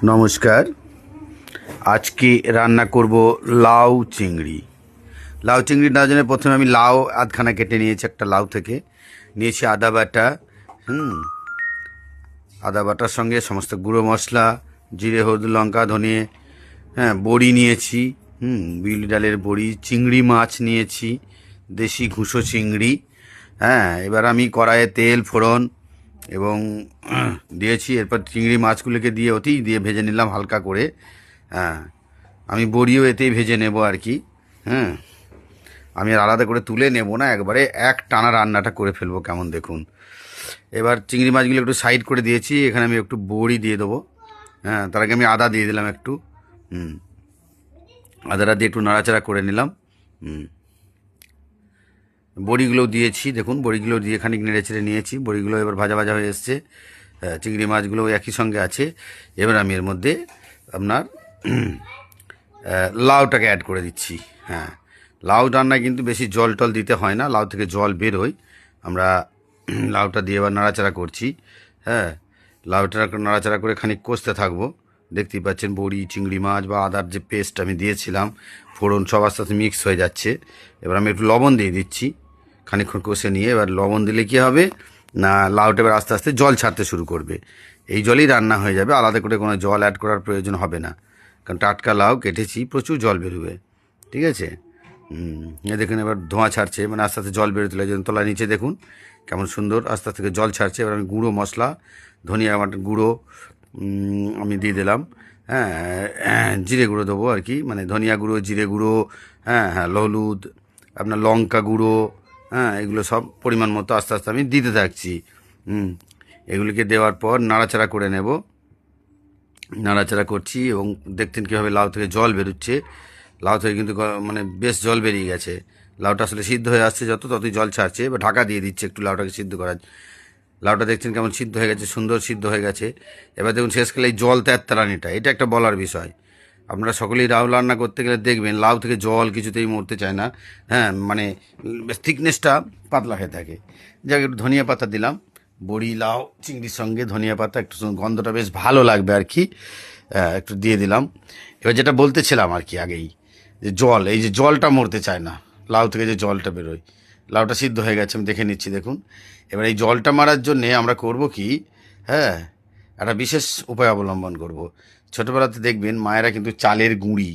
নমস্কার। আজকে রান্না করব লাউ চিংড়ি। লাউ চিংড়ি না জন্য প্রথমে আমি লাউ আধখানা কেটে নিয়েছি। একটা লাউ থেকে নিয়েছি আদা বাটা, আদা বাটার সঙ্গে সমস্ত গুঁড়ো মশলা, জিরে, হলুদ, লঙ্কা, ধনিয়ে, বড়ি নিয়েছি, বিউলি ডালের বড়ি, চিংড়ি মাছ নিয়েছি, দেশি ঘুষো চিংড়ি। এবার আমি কড়াইয়ে তেল ফোড়ন এবং দিয়েছি। এরপর চিংড়ি মাছগুলোকে দিয়ে দিয়ে ভেজে নিলাম হালকা করে। হ্যাঁ, আমি বড়িও এতেই ভেজে নেব আর কি। হ্যাঁ, আমি আর আলাদা করে তুলে নেব না, একবারে এক টানা রান্নাটা করে ফেলবো কেমন দেখুন। এবার চিংড়ি মাছগুলো একটু সাইড করে দিয়েছি। এখানে আমি একটু বড়ি দিয়ে দেবো। তার আগে আমি আদা দিয়ে দিলাম একটু। আদাটা দিয়ে একটু নাড়াচাড়া করে নিলাম। বড়িগুলোও দিয়েছি, দেখুন বড়িগুলো দিয়ে খানিক নেড়ে চেড়ে নিয়েছি। বড়িগুলো এবার ভাজা ভাজা হয়ে এসছে। চিংড়ি মাছগুলো একই সঙ্গে আছে। এবার আমি এর মধ্যে আপনার লাউটাকে অ্যাড করে দিচ্ছি। লাউ রান্নায় কিন্তু বেশি জল টল দিতে হয় না, লাউ থেকে জল বেরোয়। আমরা লাউটা দিয়ে এবার নাড়াচাড়া করছি। লাউটা নাড়াচাড়া করে খানিক কষতে থাকবো। দেখতেই পাচ্ছেন বড়ি, চিংড়ি মাছ বা আদার যে পেস্ট আমি দিয়েছিলাম, ফোড়ন সব আস্তে আস্তে মিক্স হয়ে যাচ্ছে। এবার আমি একটু লবণ দিয়ে দিচ্ছি। খানিকক্ষণ কষে নিয়ে এবার লবণ দিলে কী হবে না, লাউটা এবার আস্তে আস্তে জল ছাড়তে শুরু করবে। এই জলেই রান্না হয়ে যাবে, আলাদা করে কোনো জল অ্যাড করার প্রয়োজন হবে না, কারণ টাটকা লাউ কেটেছি, প্রচুর জল বেরোবে। ঠিক আছে। দেখুন এবার ধোঁয়া ছাড়ছে, মানে আস্তে আস্তে জল বেরোতে লাগে। তলা নিচে দেখুন কেমন সুন্দর আস্তে আস্তে জল ছাড়ছে। এবার আমি গুঁড়ো মশলা, ধনিয়া বাটার গুঁড়ো আমি দিয়ে দিলাম। জিরে গুঁড়ো দেবো আর কি, মানে ধনিয়া গুঁড়ো, জিরে গুঁড়ো, হলুদ, আপনার লঙ্কা গুঁড়ো, এগুলো সব পরিমাণ মতো আস্তে আস্তে আমি দিতে থাকছি। এগুলিকে দেওয়ার পর নাড়াচাড়া করে নেব। নাড়াচাড়া করছি এবং দেখতেন কীভাবে লাউ থেকে জল বেরোচ্ছে। লাউ থেকে কিন্তু মানে বেশ জল বেরিয়ে গেছে। লাউটা আসলে সিদ্ধ হয়ে আসছে, ততই জল ছাড়ছে। এবার ঢাকা দিয়ে দিচ্ছে একটু লাউটাকে সিদ্ধ করার। লাউটা দেখছেন কেমন সিদ্ধ হয়ে গেছে, সুন্দর সিদ্ধ হয়ে গেছে। এবার দেখুন শেষকালে এই জল ত্যাত্তারানিটা, এটা একটা বলার বিষয়। আপনারা সকলেই লাউ রান্না করতে গেলে দেখবেন লাউ থেকে জল কিছুতেই মরতে চায় না। মানে থিকনেসটা পাতলা হয়ে থাকে। যাক, একটু ধনিয়া পাতা দিলাম। বড়ি, লাউ, চিংড়ির সঙ্গে ধনিয়া পাতা একটু গন্ধটা বেশ ভালো লাগবে আর কি, একটু দিয়ে দিলাম। এবার যেটা বলতেছিলাম আর কি আগেই, যে জল, এই যে জলটা মরতে চায় না, লাউ থেকে যে জলটা বেরোয়। লাউটা সিদ্ধ হয়ে গেছে, আমি দেখে নিচ্ছি দেখুন। এবার এই জলটা মারার জন্যে আমরা করব কি, একটা বিশেষ উপায় অবলম্বন করব। ছোটোবেলাতে দেখবেন মায়েরা কিন্তু চালের গুঁড়ি,